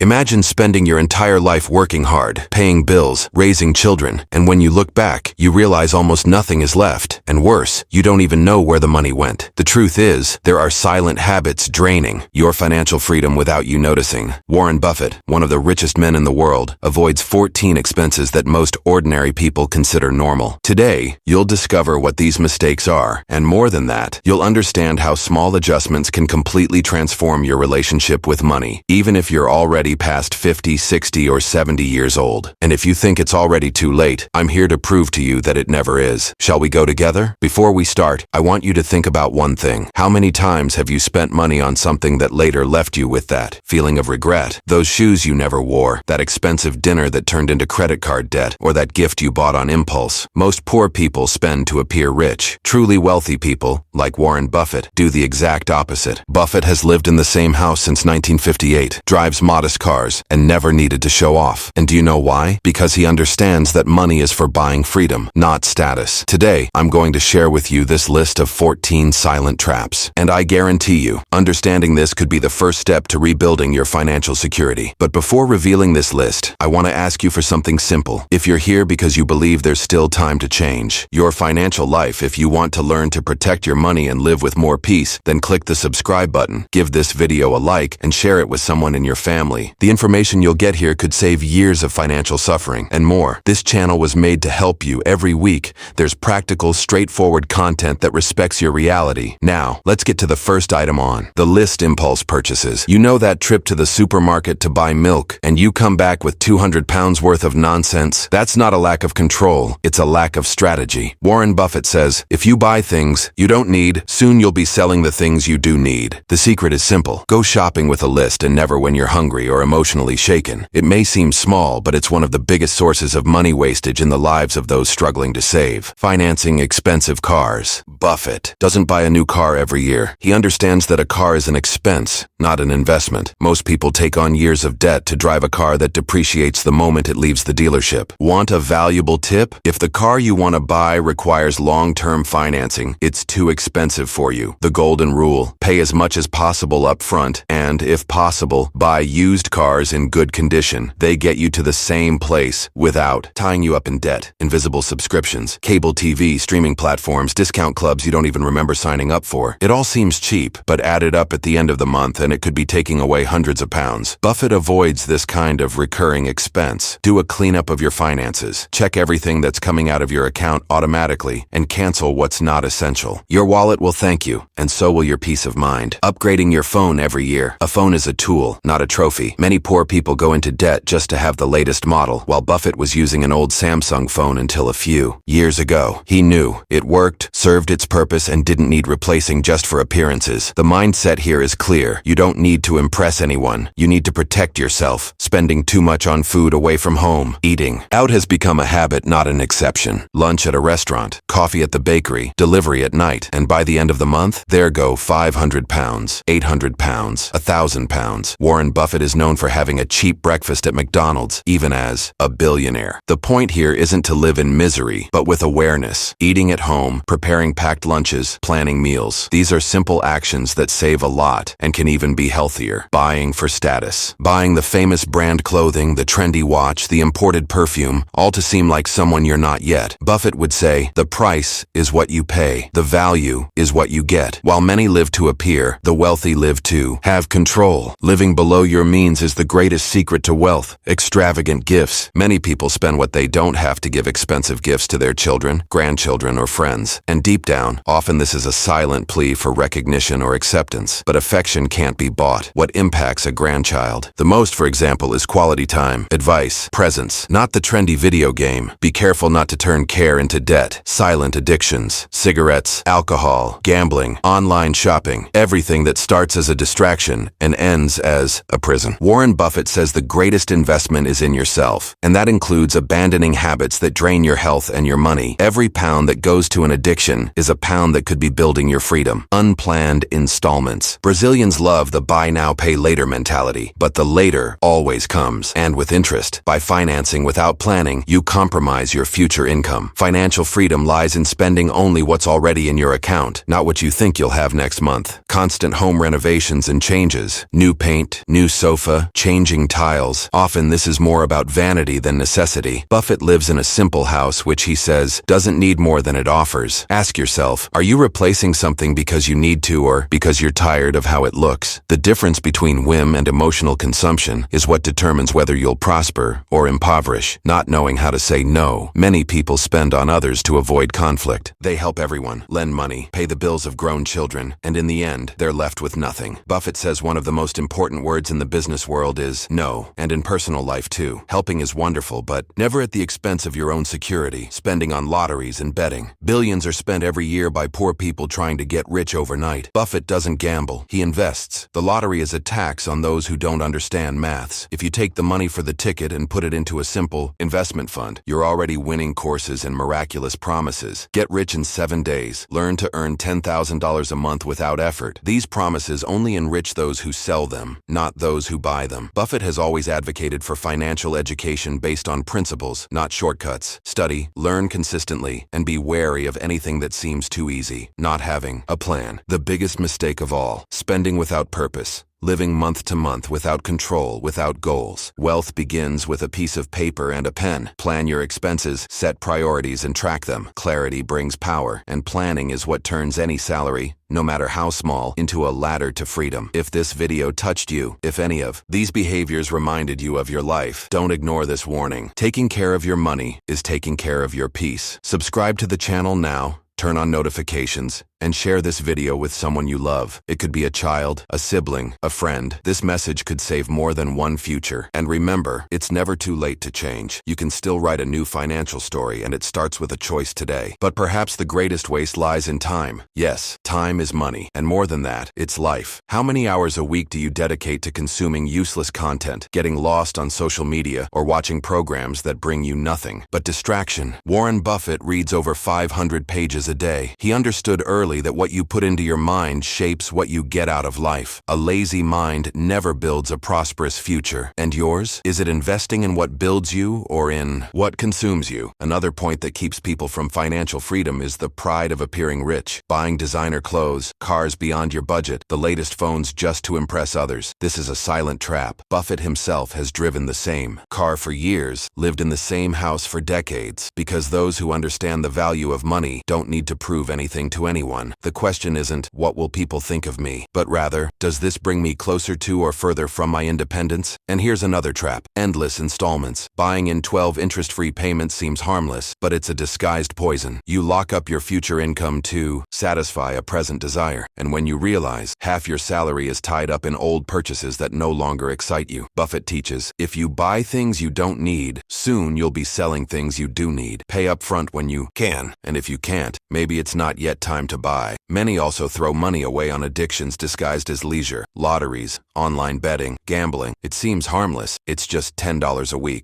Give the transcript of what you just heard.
Imagine spending your entire life working hard, paying bills, raising children, and when you look back, you realize almost nothing is left. And worse, you don't even know where the money went. The truth is, there are silent habits draining your financial freedom without you noticing. Warren Buffett, one of the richest men in the world, avoids 14 expenses that most ordinary people consider normal. Today, you'll discover what these mistakes are, and more than that, you'll understand how small adjustments can completely transform your relationship with money, even if you're already past 50, 60, or 70 years old. And if you think it's already too late, I'm here to prove to you that it never is. Shall we go together? Before we start, I want you to think about one thing. How many times have you spent money on something that later left you with that feeling of regret? Those shoes you never wore, that expensive dinner that turned into credit card debt, or that gift you bought on impulse. Most poor people spend to appear rich. Truly wealthy people, like Warren Buffett, do the exact opposite. Buffett has lived in the same house since 1958, drives modest cars, and never needed to show off. And do you know why? Because he understands that money is for buying freedom, not status. Today, I'm going to share with you this list of 14 silent traps. And I guarantee you, understanding this could be the first step to rebuilding your financial security. But before revealing this list, I want to ask you for something simple. If you're here because you believe there's still time to change your financial life, if you want to learn to protect your money and live with more peace, then click the subscribe button, give this video a like, and share it with someone in your family. The information you'll get here could save years of financial suffering and more. This channel was made to help you every week. There's practical, straightforward content that respects your reality. Now, let's get to the first item on the list: impulse purchases. You know that trip to the supermarket to buy milk, and you come back with 200 pounds worth of nonsense? That's not a lack of control, it's a lack of strategy. Warren Buffett says, if you buy things you don't need, soon you'll be selling the things you do need. The secret is simple. Go shopping with a list, and never when you're hungry or emotionally shaken. It may seem small, but it's one of the biggest sources of money wastage in the lives of those struggling to save. Financing expensive cars. Buffett doesn't buy a new car every year. He understands that a car is an expense, not an investment. Most people take on years of debt to drive a car that depreciates the moment it leaves the dealership. Want a valuable tip? If the car you want to buy requires long-term financing, it's too expensive for you. The golden rule: pay as much as possible up front, and, if possible, buy used cars in good condition. They get you to the same place without tying you up in debt. Invisible subscriptions, cable TV, streaming platforms, discount clubs you don't even remember signing up for. It all seems cheap, but added up at the end of the month and it could be taking away hundreds of pounds. Buffett avoids this kind of recurring expense. Do a cleanup of your finances. Check everything that's coming out of your account automatically and cancel what's not essential. Your wallet will thank you, and so will your peace of mind. Upgrading your phone every year. A phone is a tool, not a trophy. Many poor people go into debt just to have the latest model, while Buffett was using an old Samsung phone until a few years ago. He knew it worked, served its purpose, and didn't need replacing just for appearances. The mindset here is clear. You don't need to impress anyone. You need to protect yourself. Spending too much on food away from home. Eating out has become a habit, not an exception. Lunch at a restaurant, coffee at the bakery, delivery at night, and by the end of the month, there go 500 pounds, 800 pounds, 1,000 pounds. Warren Buffett is known for having a cheap breakfast at McDonald's, even as a billionaire. The point here isn't to live in misery, but with awareness. Eating at home, preparing packed lunches, planning meals. These are simple actions that save a lot and can even be healthier. Buying for status. Buying the famous brand clothing, the trendy watch, the imported perfume, all to seem like someone you're not yet. Buffett would say, the price is what you pay. The value is what you get. While many live to appear, the wealthy live to have control. Living below your means is the greatest secret to wealth. Extravagant gifts. Many people spend what they don't have to give expensive gifts to their children, grandchildren, or friends. And deep down, often this is a silent plea for recognition or acceptance. But affection can't be bought. What impacts a grandchild the most, for example, is quality time, advice, presence, not the trendy video game. Be careful not to turn care into debt. Silent addictions, cigarettes, alcohol, gambling, online shopping, everything that starts as a distraction and ends as a prison. Warren Buffett says the greatest investment is in yourself, and that includes abandoning habits that drain your health and your money. Every pound that goes to an addiction is a pound that could be building your freedom. Unplanned installments. Brazilians love the buy now, pay later mentality, but the later always comes, and with interest. By financing without planning, you compromise your future income. Financial freedom lies in spending only what's already in your account, not what you think you'll have next month. Constant home renovations and changes. New paint, new sofa, sofa, changing tiles. Often this is more about vanity than necessity. Buffett lives in a simple house which he says doesn't need more than it offers. Ask yourself, are you replacing something because you need to or because you're tired of how it looks? The difference between whim and emotional consumption is what determines whether you'll prosper or impoverish. Not knowing how to say no. Many people spend on others to avoid conflict. They help everyone, lend money, pay the bills of grown children, and in the end, they're left with nothing. Buffett says one of the most important words in the business world is no, and in personal life too. Helping is wonderful, but never at the expense of your own security. Spending on lotteries and betting. Billions are spent every year by poor people trying to get rich overnight. Buffett doesn't gamble. He invests. The lottery is a tax on those who don't understand maths. If you take the money for the ticket and put it into a simple investment fund, you're already winning courses and miraculous promises. Get rich in 7 days. Learn to earn $10,000 a month without effort. These promises only enrich those who sell them, not those who buy them. Buffett has always advocated for financial education based on principles, not shortcuts. Study, learn consistently, and be wary of anything that seems too easy. Not having a plan. The biggest mistake of all. Spending without purpose. Living month to month without control, without goals. Wealth begins with a piece of paper and a pen. Plan your expenses, set priorities, and track them. Clarity brings power, and planning is what turns any salary, no matter how small, into a ladder to freedom. If this video touched you, if any of these behaviors reminded you of your life, don't ignore this warning. Taking care of your money is taking care of your peace. Subscribe to the channel now, turn on notifications, and share this video with someone you love. It could be a child, a sibling, a friend. This message could save more than one future. And remember, it's never too late to change. You can still write a new financial story, and it starts with a choice today. But perhaps the greatest waste lies in time. Yes, time is money. And more than that, it's life. How many hours a week do you dedicate to consuming useless content, getting lost on social media, or watching programs that bring you nothing but distraction? Warren Buffett reads over 500 pages a day. He understood early that what you put into your mind shapes what you get out of life. A lazy mind never builds a prosperous future. And yours? Is it investing in what builds you or in what consumes you? Another point that keeps people from financial freedom is the pride of appearing rich. Buying designer clothes, cars beyond your budget, the latest phones just to impress others. This is a silent trap. Buffett himself has driven the same car for years, lived in the same house for decades, because those who understand the value of money don't need to prove anything to anyone. The question isn't, what will people think of me? But rather, does this bring me closer to or further from my independence? And here's another trap. Endless installments. Buying in 12 interest-free payments seems harmless, but it's a disguised poison. You lock up your future income to satisfy a present desire. And when you realize half your salary is tied up in old purchases that no longer excite you. Buffett teaches, if you buy things you don't need, soon you'll be selling things you do need. Pay up front when you can, and if you can't, maybe it's not yet time to buy. Many also throw money away on addictions disguised as leisure, lotteries, online betting, gambling. It seems harmless. It's just $10 a week.